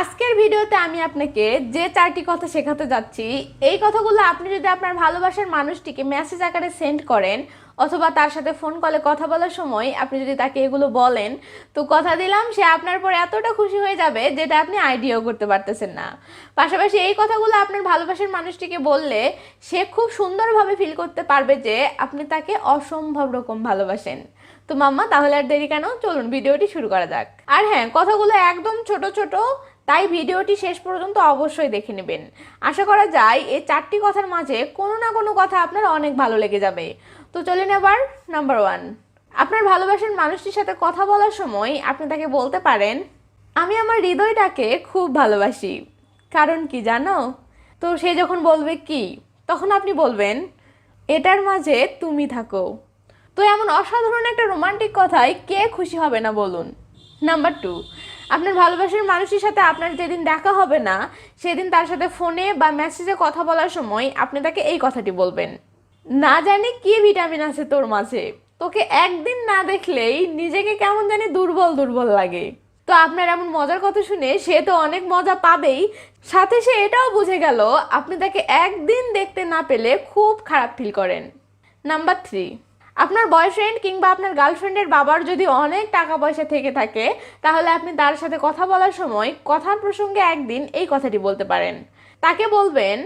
আজকের ভিডিওতে আমি আপনাকে যে 4টি কথা শেখাতে যাচ্ছি, এই কথাগুলো আপনি যদি আপনার ভালোবাসার মানুষটিকে মেসেজ আকারে সেন্ড করেন অথবা তার সাথে ফোন কলে কথা বলার সময় আপনি যদি তাকে এগুলো বলেন, তো কথা দিলাম সে আপনার পর এতটা খুশি হয়ে যাবে যেটা আপনি আইডিয়াও করতে পারতেছেন না। পাশাপাশি এই কথাগুলো আপনার ভালোবাসার মানুষটিকে বললে সে খুব সুন্দরভাবে ফিল করতে পারবে যে আপনি তাকে অসম্ভব রকম ভালোবাসেন। তো মাম্মা, তাহলে আর দেরি কেন, চলুন ভিডিওটি শুরু করা যাক। আর হ্যাঁ, কথাগুলো একদম ছোট ছোট, তাই ভিডিওটি শেষ পর্যন্ত অবশ্যই দেখে নেবেন। আশা করা যায় এই 4টি কথার মাঝে কোনো না কোনো কথা আপনার অনেক ভালো লেগে যাবে। তো চলেন এবার নাম্বার 1। আপনার ভালোবাসার মানুষটির সাথে কথা বলার সময় আপনি তাকে বলতে পারেন, আমি আমার হৃদয়টাকে খুব ভালোবাসি। কারণ কি জানো? তো সে যখন বলবে কি, তখন আপনি বলবেন, এটার মাঝে তুমি থাকো। তো এমন অসাধারণ একটা রোমান্টিক কথায় কে খুশি হবে না বলুন। নাম্বার 2, আপনার ভালোবাসার মানুষের সাথে আপনার যেদিন দেখা হবে না সেদিন তার সাথে ফোনে বা মেসেজে কথা বলার সময় আপনি তাকে এই কথাটি বলবেন, না জানি কি ভিটামিন আছে তোর মাঝে, তোকে একদিন না দেখলেই নিজেকে কেমন জানি দুর্বল দুর্বল লাগে। তো আপনার এমন মজার কথা শুনে সে তো অনেক মজা পাবেই, সাথে সে এটাও বুঝে গেল আপনি তাকে একদিন দেখতে না পেলে খুব খারাপ ফিল করেন। নাম্বার 3, আপনার বয়ফ্রেন্ড কিংবা আপনার গার্লফ্রেন্ডের বাবার যদি অনেক টাকা পয়সা থেকে থাকে, তাহলে আপনি তার সাথে কথা বলার সময় কথার প্রসঙ্গে একদিন এই কথাটি বলতে পারেন। তাকে বলবেন,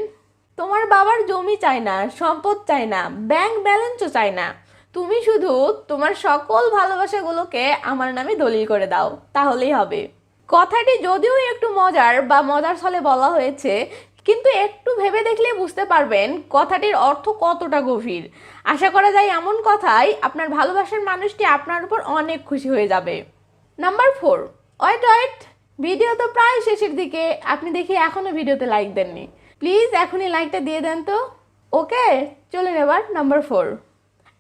তোমার বাবার জমি চাই না, সম্পদ চাই না, ব্যাংক ব্যালেন্সও চাই না, তুমি শুধু তোমার সকল ভালোবাসাগুলোকে আমার নামে দলিল করে দাও, তাহলেই হবে। কথাটি যদিও একটু মজার বা মজার ছলে বলা হয়েছে, কিন্তু একটু ভেবে দেখলে বুঝতে পারবেন কথাটির অর্থ কতটা গভীর। আশা করা যায় এমন কথাই আপনার ভালোবাসার মানুষটি আপনার উপর অনেক খুশি হয়ে যাবে। নাম্বার 4, ওয়েট, ভিডিও তো প্রায় শেষের দিকে, আপনি দেখি এখনো ভিডিওতে লাইক দেননি। প্লিজ এখনই লাইকটা দিয়ে দেন তো। ওকে, চলেন এবার নাম্বার 4।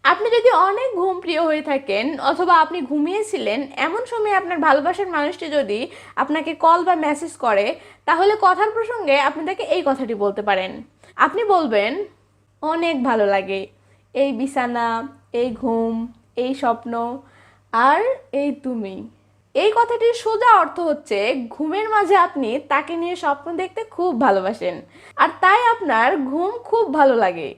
আপনি যদি অনেক ঘুম প্রিয় হয়ে থাকেন অথবা আপনি ঘুমিয়েছিলেন, এমন সময় আপনার ভালোবাসার মানুষটি যদি আপনাকে কল বা মেসেজ করে, তাহলে কথার প্রসঙ্গে আপনি তাকে এই কথাটি বলতে পারেন। আপনি বলবেন, অনেক ভালো লাগে এই বিছানা, এই ঘুম, এই স্বপ্ন, আর এই তুমি। এই কথাটির সোজা অর্থ হচ্ছে ঘুমের মাঝে আপনি তাকে নিয়ে স্বপ্ন দেখতে খুব ভালোবাসেন, আর তাই আপনার ঘুম খুব ভালো লাগে।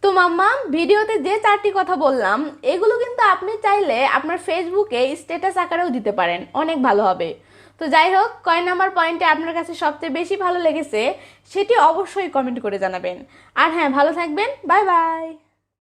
তো মাম্মা, ভিডিওতে যে 4টি কথা বললাম, এগুলো কিন্তু আপনি চাইলে আপনার ফেসবুকে স্ট্যাটাস আকারেও দিতে পারেন, অনেক ভালো হবে। তো যাই হোক, কয় নাম্বার পয়েন্টে আপনার কাছে সবচেয়ে বেশি ভালো লেগেছে সেটি অবশ্যই কমেন্ট করে জানাবেন। আর হ্যাঁ, ভালো থাকবেন, বাই বাই।